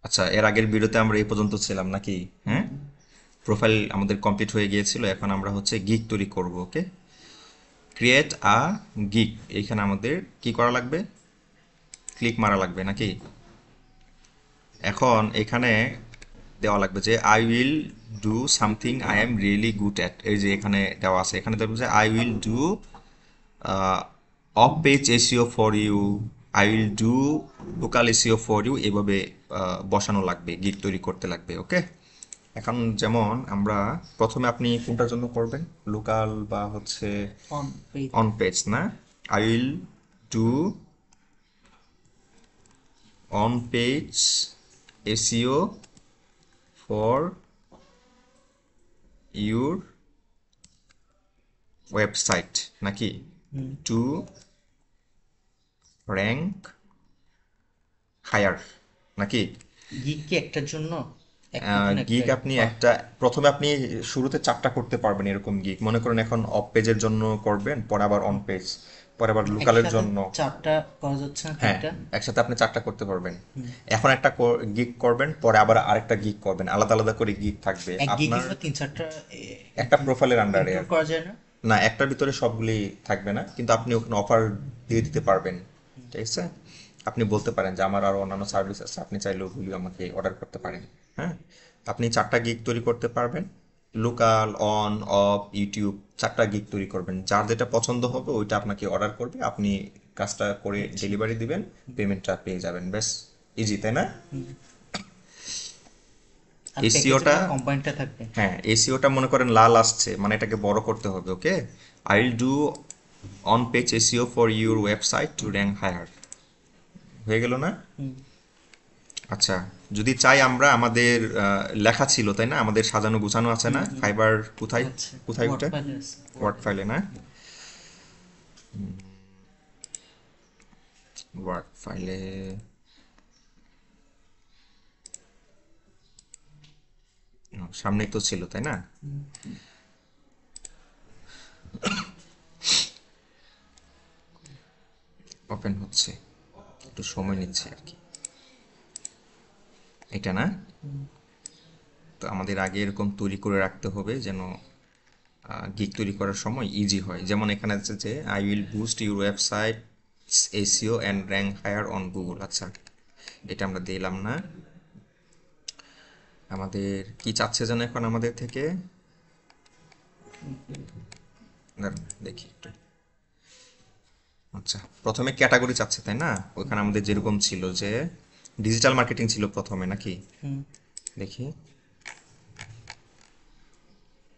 আচ্ছা, এর আগের ভিডিওতে আমরা এই পর্যন্ত ছিলাম নাকি? হ্যাঁ, প্রোফাইল আমাদের কমপ্লিট হয়ে গিয়েছিল। এখন আমরা হচ্ছে গিগ তৈরি করব। ওকে, ক্রিয়েট আ গিগ। এইখানে আমাদের কি করা লাগবে? ক্লিক মারা লাগবে নাকি? এখন এখানে দেওয়া লাগবে যে I will do something I am really good at. এই যে এখানে দেওয়া আছে, এখানে দেখবে যে I will do off page SEO for you, I will do local SEO for you, এভাবে বসানো লাগবে, গিগ তৈরি করতে লাগবে। ওকে, এখন যেমন আমরা প্রথমে আপনি কোনটার জন্য করবেন, লোকাল বা হচ্ছে অন পেজ। অন পেজ না? I will do on page SEO for your website নাকি? হুম। টু র্যাঙ্ক হায়ার নাকি? গিগ কি একটার জন্য? একটার জন্য গিগ একটাই আপনি বা একটা, প্রথমে আপনি শুরুতে 4টা করতে পারবেন এরকম গিগ। মনে করেন এখন অফ পেজের জন্য করবেন, পরে আবার অন পেজ, পরে আবার লোকালের একসাথে জন্য। চারটা করা যাচ্ছে না হ্যাঁ, তিনটা? একসাথে আপনি 4টা করতে পারবেন। এখন একটা গিগ করবেন, পরে আবার আরেকটা গিগ করবেন, আলাদা আলাদা করে গিগ থাকবে এক গিগে আপনার তো তিন চারটা একটা প্রোফাইলের আন্ডারে ইনক্লুড আর কি। করা যায় না? না, একটার ভিতরে সবগুলি থাকবে না, কিন্তু আপনি ওখানে অফার দিয়ে দিতে পারবেন। ঠিক আছে, আপনি বলতে পারেন যে আমার আরও অন্যান্য সার্ভিস আছে, আপনি চাইলে ওগুলি আমাকে অর্ডার করতে পারেন। হ্যাঁ, আপনি 4টা গিগ তৈরি করতে পারবেন। লোকাল, অন, অফ, ইউটিউব, 4টা গিগ তৈরি করবেন। যার যেটা পছন্দ হবে ওইটা আপনাকে অর্ডার করবে, আপনি কাজটা করে আচ্ছা। ডেলিভারি দিবেন, পেমেন্টটা পেয়ে যাবেন। ব্যাস, ইজি তাই না? হুম। আর প্যাকেজের এসিওটা, মধ্যে কম্বাইনটা থাকবে? হ্যাঁ এসিওটা মনে করেন লাল আসছে, মানে এটাকে বড় করতে হবে। Okay, I will do on page SEO for your website to rank higher. হয়ে গেল না? হুম। আচ্ছা, যদি চাই আমরা, আমাদের লেখা ছিল তাই না, আমাদের সাজানো গুছানো আছে হুম। না? হুম। ফাইবার কোথায়, আচ্ছা, কোথায় ওয়ার্ড ওটা? ফাইলে আছে। ওয়ার্ড ওয়ার্ডে। ফাইলে না? ওয়ার্ড ফাইলে সামনেই তো ছিল তাই না? ওপেন হচ্ছে, একটু সময় নিচ্ছে আর কি। এটা না? তো আমাদের আগে এরকম তৈরি করে রাখতে হবে যেন গিগ তৈরি করার সময় ইজি হয়। যেমন এখানে আছে যে I will boost your website SEO and rank higher on Google. আচ্ছা, এটা আমরা দিলাম না। আমাদের কি চাচ্ছে যেন এখন আমাদের থেকে? দাঁড়ান, দেখি একটু। আচ্ছা, প্রথমে ক্যাটাগরি চাচ্ছে তাই না? ওইখানে আমাদের যেরকম ছিল যে ডিজিটাল মার্কেটিং ছিল প্রথমে নাকি? হুম। দেখি,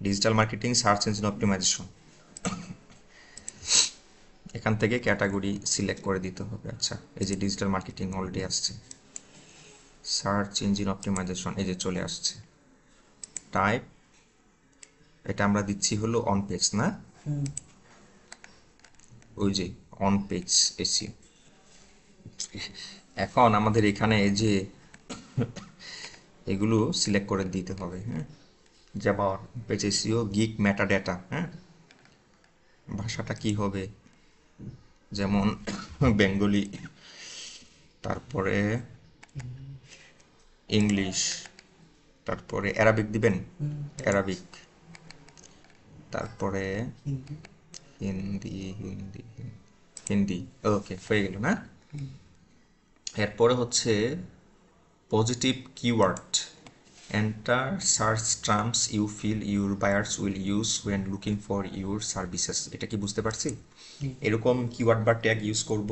digital marketing, search engine optimisation, এখান থেকে ক্যাটাগরি সিলেক্ট করে দিতে হবে। আচ্ছা, এই যে ডিজিটাল মার্কেটিং অলরেডি আসছে, সার্চ ইঞ্জিন অপটিমাইজেশন এই যে চলে আসছে। টাইপ, এটা আমরা দিচ্ছি হলো অন পেজ না? হুম। ওই যে অন পেজ এসিও। এখন আমাদের এখানে এই যে এগুলো সিলেক্ট করে দিতে হবে। হ্যাঁ, যেমন page SEO gig meta data. হ্যাঁ, ভাষাটা কি হবে? যেমন বেঙ্গলি, তারপরে ইংলিশ, তারপরে অ্যারাবিক দিবেন, হুম। অ্যারাবিক, তারপরে হিন্দি। হিন্দি, হিন্দি, হিন্দি। ওকে, হয়ে গেল না? হুম। এরপরে হচ্ছে positive keyword, enter search terms you feel your buyers will use when looking for your services. এটা কি বুঝতে পারছি? হুম। এরকম কিওয়ার্ড বা ট্যাগ ইউজ করব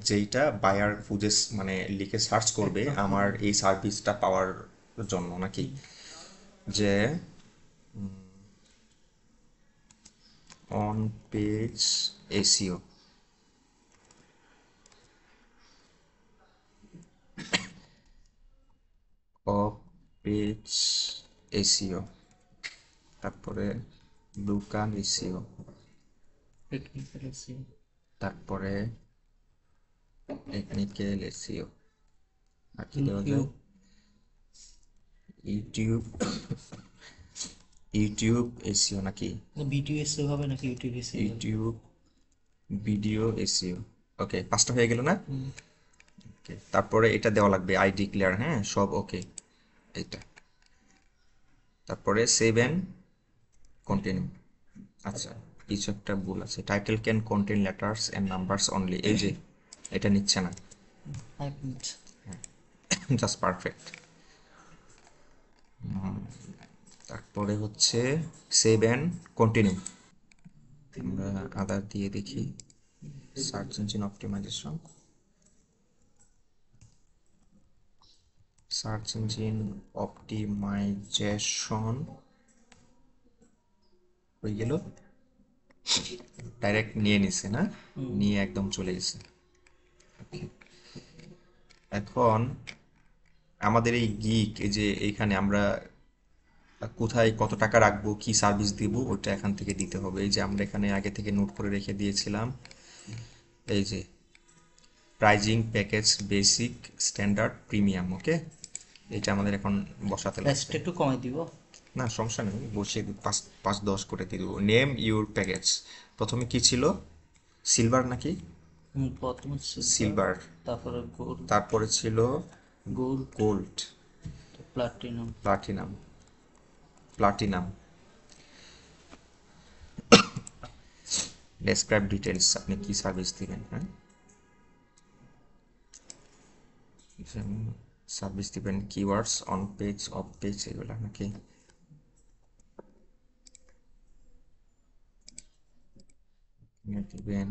যেইটা বায়ার খুঁজে মানে লিখে সার্চ করবে একদম। আমার হুম। এই সার্ভিসটা পাওয়ার জন্য নাকি? হুম। যে on page SEO, off page SEO, তারপরে লোকাল এসিও, টেকনিক্যাল এসিও। তারপরে টেকনিক্যাল এসিও। আর কি দেওয়া যায়? ইউটিউব। ইউটিউব, ইউটিউব এসিও নাকি? ভিডিও এসিও হবে নাকি ইউটিউব এসিও হবে? YouTube video SEO. ওকে, 5টা হয়ে গেল না? হুম। ওকে, তারপরে এটা দেওয়া লাগবে আই ডিক্লেয়ার, হ্যাঁ সব ওকে এটা। তারপরে সেভ অ্যান্ড কন্টিনিউ। আচ্ছা, কিছু একটা ভুল আছে, title can contain letters and numbers only, এই যে এটা নিচ্ছে না, 5 মিনিট। Just perfect. তারপরে হচ্ছে সেভ অ্যান্ড কন্টিনিউ। আমরা আদার দিয়ে দেখি, search engine optimisation, search engine optimisation হয়ে গেল, ডাইরেক্ট নিয়ে নিছে না, নিয়ে একদম চলে গেছে। এখন আমাদের এই গিক, এই যে এইখানে আমরা কোথায় কত টাকা রাখবো, কি সার্ভিস দিব, ওটা এখান থেকে দিতে হবে। এই যে আমরা এখানে আগে থেকে নোট করে রেখে দিয়েছিলাম, এই যে pricing, package, basic, standard, premium. Okay, এটা আমাদের এখন বসাতে প্রাইসটা লাগবে। একটু কমাই দিব। না সমস্যা নেই, বসিয়ে দিই, 5-10 করে দিয়ে দেবো। নেম ইউর প্যাকেজ, প্রথমে কি ছিল, সিলভার নাকি, প্রথমে সিলভার, সিলভার, তারপরে গোল্ড, তারপরে ছিল gold, gold, platinum. Platinum, platinum. Describe details, আপনি কি সার্ভিস দিবেন, হ্যাঁ সার্ভিস দিবেন, keywords, on page, of page, এগুলা নাকি, দিবেন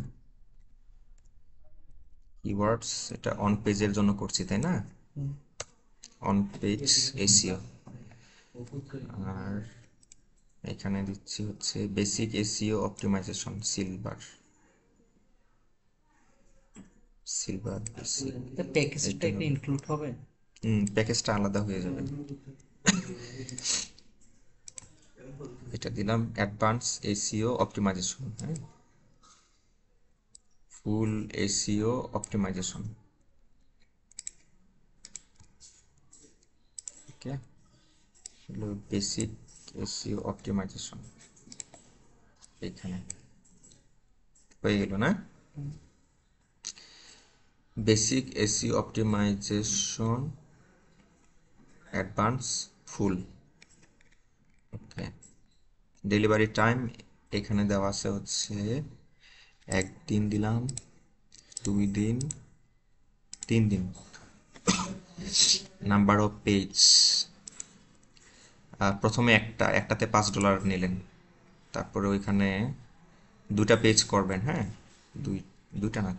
কিওয়ার্ডস, এটা অন পেজের জন্য করছি তাই না, অন পেজ এসইও। আর এখানে দিচ্ছি হচ্ছে basic SEO optimisation, silver, silver basic. প্যাকেজটা একটা ইনক্লুড হবে। প্যাকেজটা আলাদা হয়ে যাবে। এটা দিলাম অ্যাডভান্স এসইও অপটিমাইজেশন, হ্যাঁ ফুল এসইও অপটিমাইজেশন। ওকে, হলো বেসিক এসইও অপটিমাইজেশন, এখানে হয়ে গেল না, basic SEO optimisation advance full. Okay, delivery time এখানে দেওয়া আছে হচ্ছে 1 দিন দিলাম, 2 দিন, 3 দিন। নাম্বার অফ পেজ, প্রথমে একটাতে $5 নিলেন, তারপরে ওইখানে 2টা পেজ করবেন, হ্যাঁ দুইটা না,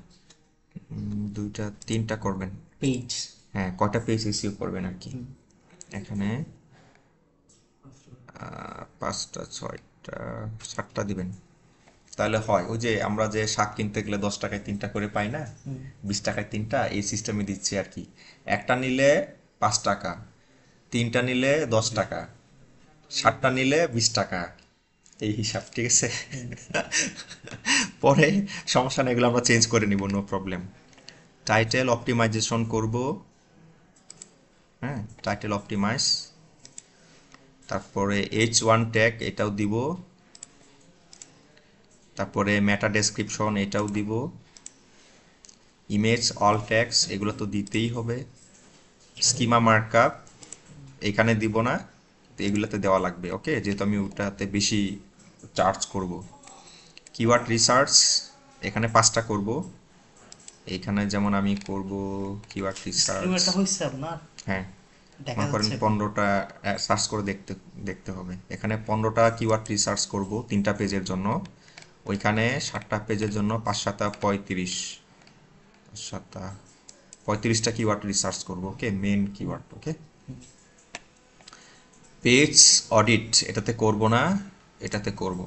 3টা করবেন, পেজ, হ্যাঁ কয়টা পেজ এসিও করবেন আর কি। এখানে 5টা, 6টা, 7টা দিবেন, তাহলে হয় ওই যে আমরা যে শাক কিনতে গেলে 10 টাকায় 3টা করে পাই না, 20 টাকায় 3টা, এই সিস্টেমে দিচ্ছি আর কি। একটা নিলে 5 টাকা, 3টা নিলে 10 টাকা, 7টা নিলে 20 টাকা, এই হিসাব, ঠিক আছে। পরে সমস্যা নেই, এগুলো আমরা চেঞ্জ করে নিব, নো প্রবলেম। টাইটেল অপটিমাইজেশন করব, হ্যাঁ টাইটেল অপটিমাইজ, তারপরে H1 ট্যাগ এটাও দিব, তারপরে মেটা ডেসক্রিপশন এটাও দিব, ইমেজ অল ট্যাগস এগুলো তো দিতেই হবে, স্কিমা মার্কআপ এখানে দিব না, তো এগুলোতে দেওয়া লাগবে। ওকে, যেহেতু আমি ওটাতে বেশি চার্জ করব। কিওয়ার্ড রিসার্চ এখানে 5টা করব, এখানে যেমন আমি করব কিওয়ার্ড রিসার্চ, স্কিমাটা হইছে আপনার, হ্যাঁ দেখা মনে করেন যাচ্ছে 15টা সার্চ করে দেখতে হবে। এখানে 15টা কিওয়ার্ড রিসার্চ করব 3টা পেজের জন্য, ওইখানে 7টা পেজের জন্য 5-7 35, 7টা 35টা কিওয়ার্ড রিসার্চ করব। ওকে, মেন কিওয়ার্ড। ওকে, পেজ অডিট এটাতে করব না, এটাতে করব।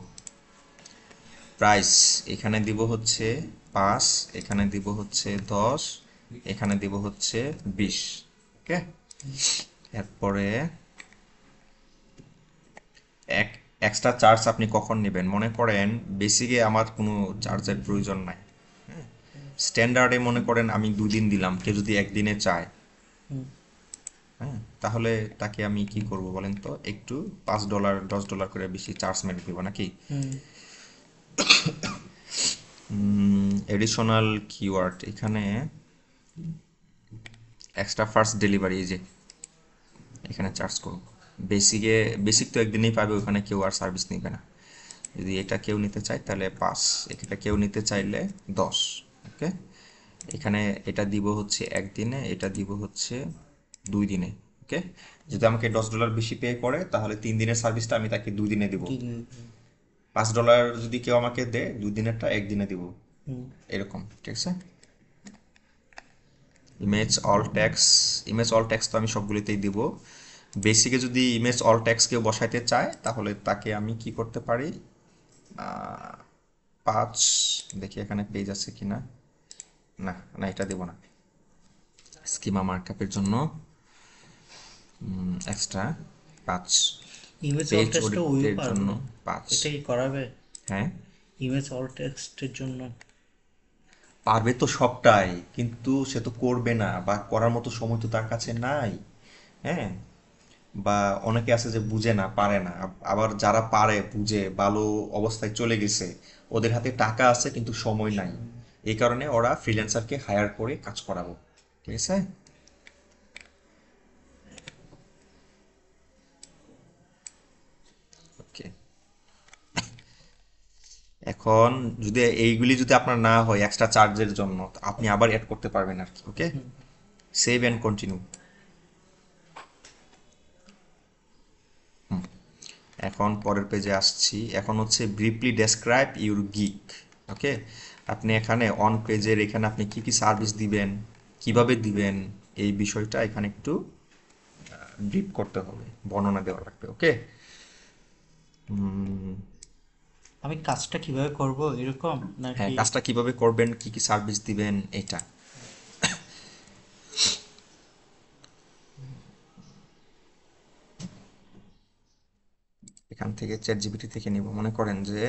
প্রাইস এখানে দিব হচ্ছে 5, এখানে দিব হচ্ছে 10, এখানে দিব হচ্ছে 20। ওকে, এরপরে এক্সট্রা চার্জ আপনি কখন নেবেন, মনে করেন বেসিকে আমার কোনো চার্জের প্রয়োজন নাই, স্ট্যান্ডার্ডে মনে করেন আমি 2 দিন দিলাম, কেউ যদি 1 দিনে চায়, হ্যাঁ তাহলে তাকে আমি কি করব বলেন তো, একটু $5 $10 করে বেশি চার্জ মেরে দেবো নাকি। এডিশনাল কিওয়ার্ড এখানে এক্সট্রা ফার্স্ট ডেলিভারি, এই যে এখানে চার্জ করব। বেসিক তো একদিনেই পাবে, ওখানে কেউ আর সার্ভিস নিবে না। যদি এটা কেউ নিতে চায় তাহলে 5, এটা কেউ নিতে চাইলে 10। ওকে, এখানে এটা দিব হচ্ছে একদিনে, এটা দিব হচ্ছে 2 দিনে। ওকে, যদি আমাকে $10 বেশি পে করে তাহলে 3 দিনের সার্ভিসটা আমি তাকে 2 দিনে দিব। $5 যদি কেউ আমাকে দেয় 2 দিনেরটা 1 দিনে দিব, এরকম। ঠিক আছে। ইমেজ অল ট্যাক্স তো আমি সবগুলিতেই দিব। বেসিকে যদি ইমেজ অল ট্যাক্স কেউ বসাইতে চায় তাহলে তাকে আমি কি করতে পারি, 5, দেখি এখানে পেজ আছে কিনা। না না, এটা দেব না। স্কিমা মার্কআপের জন্য এক্সট্রা 5, ইমেজ অল পেজ টেক্সটে ওইও অডিটের জন্য পারবে, 5। এটা কি করাবে? হ্যাঁ, ইমেজ অল টেক্সটের জন্য পারবে তো সবটাই, কিন্তু সে তো করবে না, বা করার মতো সময় তো তার কাছে নাই। হ্যাঁ, বা অনেকে আছে যে বুঝে না, পারে না। আবার যারা পারে, বুঝে, ভালো অবস্থায় চলে গেছে, ওদের হাতে টাকা আছে কিন্তু সময় নাই। এই কারণে ওরা ফ্রিল্যান্সারকে হায়ার করে কাজ করাবো। ঠিক আছে। ওকে, এখন যদি এইগুলি যদি আপনার না হয় এক্সট্রা চার্জের জন্য, তো আপনি আবার অ্যাড করতে পারবেন আর কি। ওকে, সেভ অ্যান্ড কন্টিনিউ। এখন পরের পেজে আসছি। এখন হচ্ছে ব্রিফলি ডেসক্রাইব ইউর গিগ। ওকে, আপনি এখানে অন পেজের এখানে আপনি কি কি সার্ভিস দিবেন, কিভাবে দিবেন, এই বিষয়টা এখানে একটু ব্রিফ করতে হবে, বর্ণনা দেওয়া লাগবে। ওকে, আমি কাজটা কিভাবে করব এরকম হ্যাঁ, নাকি? কাজটা কিভাবে করবেন, কি কি সার্ভিস দিবেন, এটা। এখান থেকে চ্যাট জিপিটি থেকে নিব। মনে করেন যে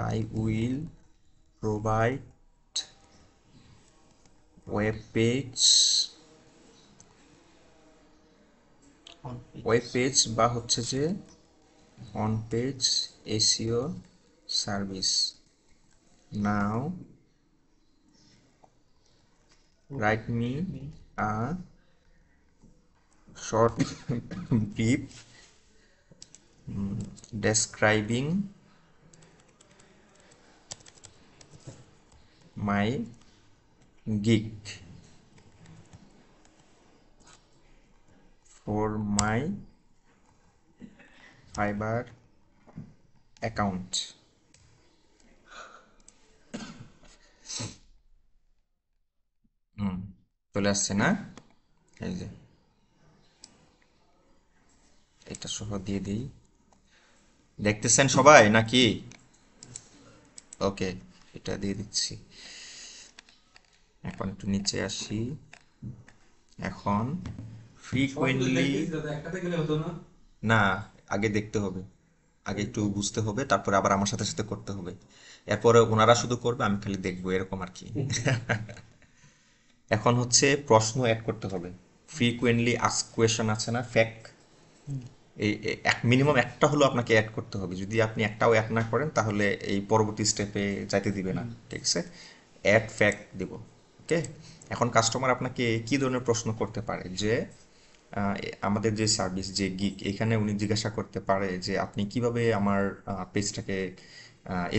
I will provide web page, On web page. Page বা হচ্ছে যে on page SEO service. Now write me a short brief describing my gig for my Fiverr account. চলে আসছে না? এই যে এটা সহ দিয়ে দিই। দেখতেছেন সবাই নাকি? ওকে, এটা দিয়ে দিচ্ছি। এখন একটু নিচে আসি। এখন ফ্রিকুয়েন্টলি, না, আগে দেখতে হবে, আগে একটু বুঝতে হবে, তারপরে আবার আমার সাথে সাথে করতে হবে। এরপরে ওনারা শুধু করবে, আমি খালি দেখবো, এরকম আর কি। এখন হচ্ছে প্রশ্ন অ্যাড করতে হবে। ফ্রিকুয়েন্টলি আস্ক কোয়েশ্চেন আছে না, ফ্যাক্ট, এই মিনিমাম একটা হলো আপনাকে অ্যাড করতে হবে। যদি আপনি একটাও অ্যাড না করেন তাহলে এই পরবর্তী স্টেপে যাইতে দিবে না। ঠিক আছে, অ্যাড ফ্যাক্ট দিব। ওকে, এখন কাস্টমার আপনাকে কি ধরনের প্রশ্ন করতে পারে, যে আমাদের যে সার্ভিস, যে গিগ, এখানে উনি জিজ্ঞাসা করতে পারে যে আপনি কিভাবে আমার পেজটাকে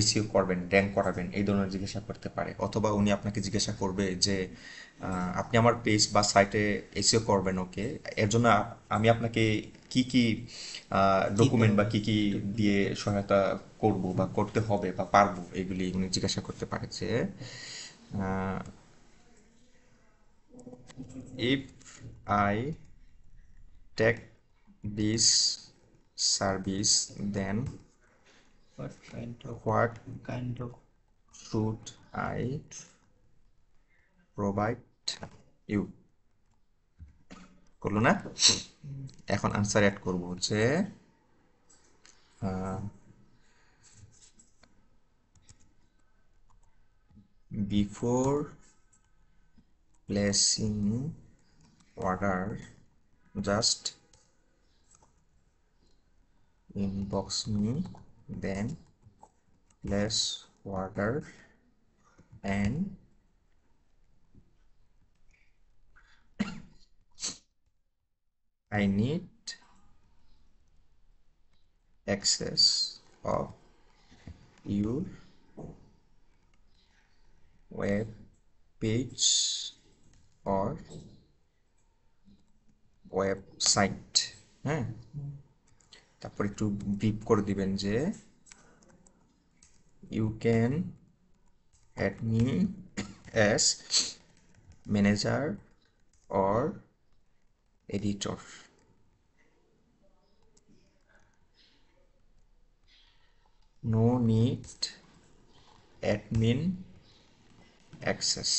এসইও করবেন, র্যাঙ্ক করাবেন, এই ধরনের জিজ্ঞাসা করতে পারে। অথবা উনি আপনাকে জিজ্ঞাসা করবে যে আপনি আমার পেজ বা সাইটে এসইও করবেন, ওকে, এর জন্য আমি আপনাকে কি কি দিতে ডকুমেন্ট বা হবে। কি কি দিয়ে সহায়তা করব বা করতে হবে বা পারবো, এগুলি উনি জিজ্ঞাসা করতে পারে। যে if I take this service then What what kind of should I provide you. করলো না? এখন আনসার অ্যাড করব যে before placing order just inbox me, then place order and I need access of your web page or website. হ্যাঁ, তারপর একটু বিপ করে দিবেন যে you can add me as manager or editor. No need admin access.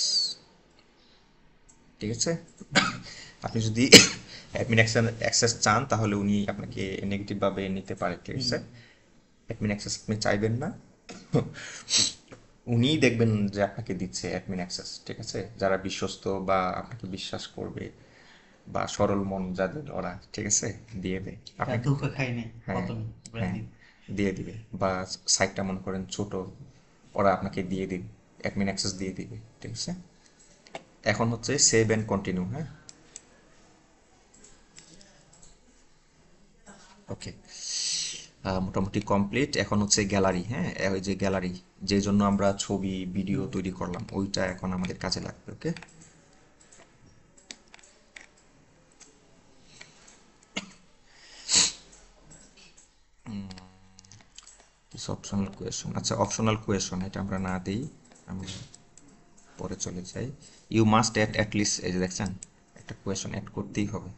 ঠিক আছে, আপনি যদি অ্যাডমিন অ্যাক্সেস চান তাহলে উনি আপনাকে নেগেটিভভাবে নিতে পারে। ঠিক আছে, অ্যাডমিন অ্যাক্সেস আপনি চাইবেন না, উনিই দেখবেন যে আপনাকে দিচ্ছে অ্যাডমিন অ্যাক্সেস। ঠিক আছে, যারা বিশ্বস্ত বা আপনাকে বিশ্বাস করবে বা সরল মন যাদের ওরা, ঠিক আছে, দিয়ে দেয় এটা আপনাকে। ধোকা খাই নাই হ্যাঁ প্রথমে হ্যাঁ, দিয়ে দিবে। বা সাইটটা মনে করেন ছোট, ওরা আপনাকে দিয়ে দিবে, অ্যাডমিন অ্যাক্সেস দিয়ে দিবে। ঠিক আছে, এখন হচ্ছে সেভ অ্যান্ড কন্টিনিউ। হ্যাঁ, ওকে, মোটামুটি কমপ্লিট। এখন হচ্ছে গ্যালারি। হ্যাঁ, ওই যে গ্যালারি যে জন্য আমরা ছবি ভিডিও তৈরি করলাম, ওইটা এখন আমাদের কাজে লাগবে। ওকে, অপশনাল কোয়েশন। আচ্ছা, অপশনাল কোয়েশন এটা আমরা না দিই, আমরা পরে চলে যাই। ইউ মাস্ট অ্যাট লিস্ট, এই যে দেখছেন একটা কোয়েশন অ্যাড করতেই হবে।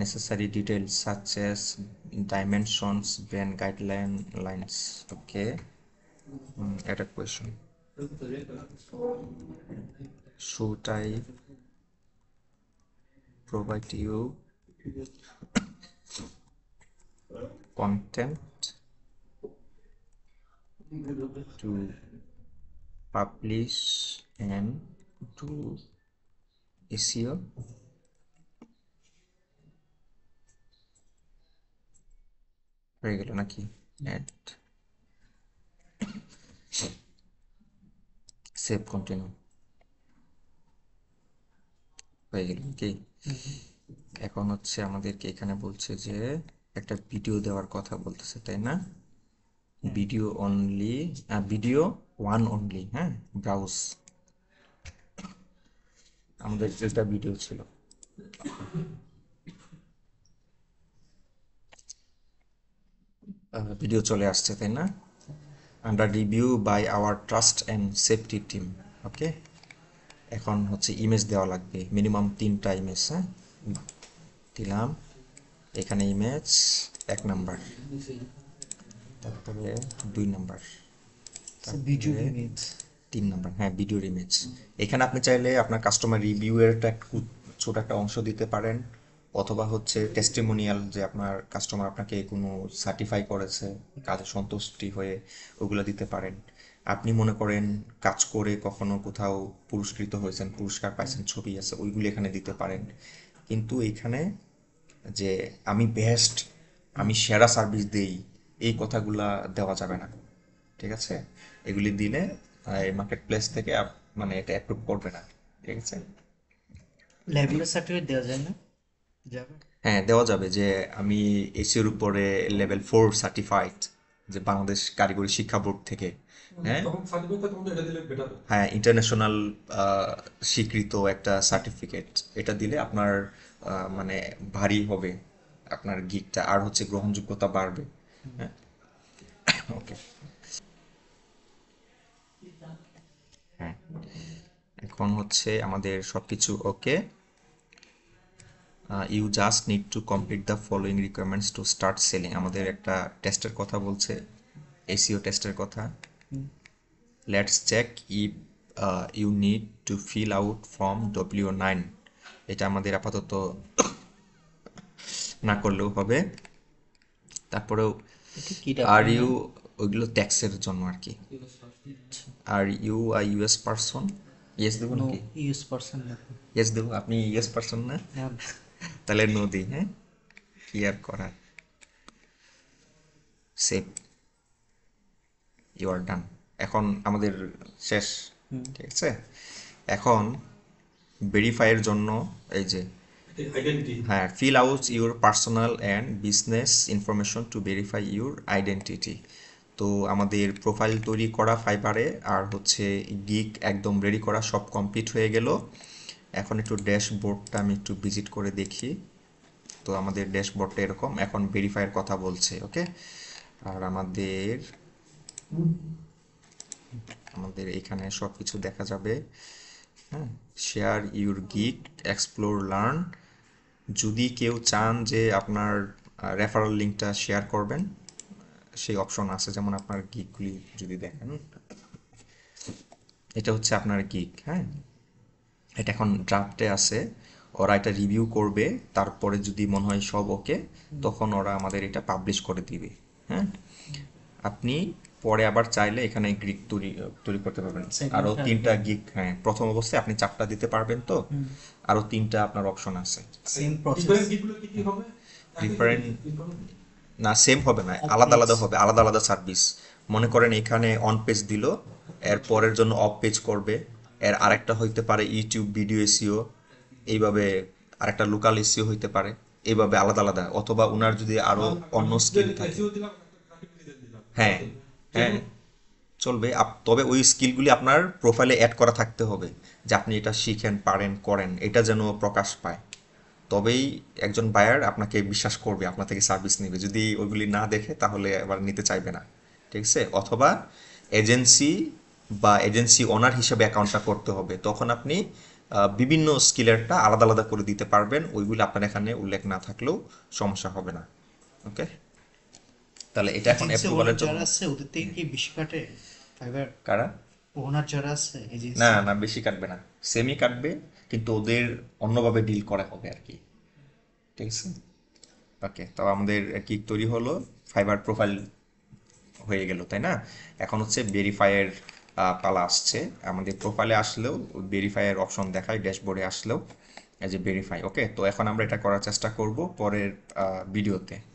necessary details such as dimensions, brand guidelines. Okay, add a question. Should I provide you content to publish and do SEO? হয়ে গেল নাকি? অ্যাড, সেভ, কন্টিনিউ হয়ে গেল কি? এখন হচ্ছে আমাদেরকে এখানে বলছে যে একটা ভিডিও দেওয়ার কথা বলতেছে, তাই না? Video only, video one only. হ্যাঁ, ব্রাউজ, আমাদের যেটা ভিডিও ছিল। ভিডিও চলে আসছে, তাই না? Under review by our trust and safety team. Okay, এখন হচ্ছে ইমেজ দেওয়া লাগবে, মিনিমাম 3টা ইমেজ। হ্যাঁ, দিলাম এখানে ইমেজ 1 নাম্বার, তারপরে 2 নাম্বার, ভিডিও তারপরে ইমেজ 3 নাম্বার। হ্যাঁ, ভিডিওর ইমেজ। এখানে আপনি চাইলে আপনার কাস্টমার রিভিউয়ের একটা ছোট একটা অংশ দিতে পারেন, অথবা হচ্ছে টেস্টিমোনিয়াল, যে আপনার কাস্টমার আপনাকে কোনো সার্টিফাই করেছে, কাজে সন্তুষ্টি হয়ে, ওগুলো দিতে পারেন। আপনি মনে করেন কাজ করে কখনো কোথাও পুরস্কৃত হয়েছেন, পুরস্কার পাইছেন, ছবি আছে, ওইগুলো এখানে দিতে পারেন। কিন্তু এইখানে যে আমি বেস্ট, আমি সেরা সার্ভিস দেই, এই কথাগুলা দেওয়া যাবে না। ঠিক আছে, এগুলি দিলে এই মার্কেট প্লেস থেকে মানে এটা অ্যাপ্রুভ করবে না। ঠিক আছে, লেভেলের সার্টিফিকেট দেওয়া যায় না? যাবে। হ্যাঁ দেওয়া যাবে যে আমি এসির উপরে লেভেল 4 সার্টিফাইড, যে বাংলাদেশ কারিগরি শিক্ষা বোর্ড থেকে। হ্যাঁ তখন সার্টিফিকেট তখন তো এটা দিলে বেটার। হ্যাঁ, ইন্টারন্যাশনাল স্বীকৃত একটা সার্টিফিকেট, এটা দিলে আপনার মানে ভারী হবে, আপনার গিকটা আর হচ্ছে গ্রহণযোগ্যতা বাড়বে। হ্যাঁ, ওকে, হ্যাঁ, এখন হচ্ছে আমাদের সব কিছু okay. You just need to complete the following requirements to start selling. আমাদের একটা টেস্টের কথা বলছে, এসিও টেস্টের কথা। Let's check if you need to fill out form W9। এটা আমাদের আপাতত না করলেও হবে। তারপরেও এটা কি আর ইউ, ওইগুলো ট্যাক্সের জন্য আর কি। Are you I US person, yes দেবো নো নাকি? ইউজ পারসন না। ইয়েস দেবো, আপনি ইয়েস পারসন না, তাহলে নো দিই। হ্যাঁ, কি আর করার, সেভ, ইউ আর ডান। এখন আমাদের শেষ। ঠিক আছে, এখন ভেরিফাইয়ের জন্য এই যে আইডেন্টি হ্যাঁ, fill out your personal and business information to verify your identity. তো আমাদের প্রোফাইল তৈরি করা ফাইবারে আর হচ্ছে গিগ একদম রেডি করা সব কমপ্লিট হয়ে গেল। এখন একটু ড্যাশবোর্ডটা আমি একটু ভিজিট করে দেখি। তো আমাদের ড্যাশবোর্ডটা এরকম, এখন ভেরিফাইয়ের কথা বলছে। ওকে, আর আমাদের আমাদের এখানে সব কিছু দেখা যাবে। হ্যাঁ, share your gig, explore, learn. যদি কেউ চান যে আপনার রেফারেল লিঙ্কটা শেয়ার করবেন, সেই অপশন আছে। যেমন আপনার গিগগুলি যদি দেখেন, এটা হচ্ছে আপনার গিগ। হ্যাঁ, এটা এখন ড্রাফটে আছে, ওরা এটা রিভিউ করবে, তারপরে যদি মনে হয় সব ওকে, তখন ওরা আমাদের এটা পাবলিশ করে দিবে। হ্যাঁ, আপনি পরে আবার চাইলে এখানে গিগ তৈরি তৈরি করতে পারবেন। Second আরও টা 3টা গিগ, হ্যাঁ, প্রথম অবস্থায় আপনি 4টা দিতে পারবেন। তো আরও 3টা আপনার অপশন আছে। Same process. ডিফারেন্ট গিগুলো কি হবে? Different- না, সেম হবে না, Off আলাদা page। আলাদা হবে, আলাদা আলাদা সার্ভিস। মনে করেন এখানে অন পেজ দিল, এর পরের জন্য অফ পেজ করবে, এর আরেকটা হইতে পারে ইউটিউব ভিডিও এসইও, এইভাবে আরেকটা লোকাল এসইও হইতে পারে, এইভাবে আলাদা আলাদা। অথবা উনার যদি আরো অন্য স্কিল থাকে, SEO দিলাম, গ্রাফিক ডিজাইন দিলাম। হ্যাঁ হ্যাঁ চলবে। তবে ওই স্কিলগুলি আপনার প্রোফাইলে অ্যাড করা থাকতে হবে, যে আপনি এটা শিখেন, পারেন, করেন, এটা যেন প্রকাশ পায়। তবেই একজন বায়ার আপনাকে বিশ্বাস করবে, আপনার থেকে সার্ভিস নেবে। যদি ওইগুলি না দেখে তাহলে আবার নিতে চাইবে না। ঠিক আছে? অথবা এজেন্সি বা এজেন্সি ওনার হিসেবে অ্যাকাউন্টটা করতে হবে, তখন আপনি বিভিন্ন স্কিলেরটা আলাদা আলাদা করে দিতে পারবেন। ওইগুলি আপনার এখানে উল্লেখ না থাকলেও সমস্যা হবে না। ওকে, তাহলে এটা এখন এজেন্সি অ্যাপ্রুভালের ওনার জন্য। যারা আছে ওদের থেকে কি বেশি কাটে ফাইবার? কারা? ওনার যারা আছে এজেন্সি। না না, বেশি কাটবে না, সেমই কাটবে, কিন্তু ওদের অন্যভাবে ডিল করা হবে আর কি। ঠিক আছে? ওকে, তো আমাদের কিক তৈরি হলো, ফাইবার প্রোফাইল হয়ে গেল, তাই না? এখন হচ্ছে ভেরিফাইয়ের পালা আসছে। আমাদের প্রোফাইলে আসলেও ভেরিফাইয়ের অপশন দেখায়, ড্যাশবোর্ডে আসলেও এই যে ভেরিফাই। ওকে, তো এখন আমরা এটা করার চেষ্টা করব পরের ভিডিওতে।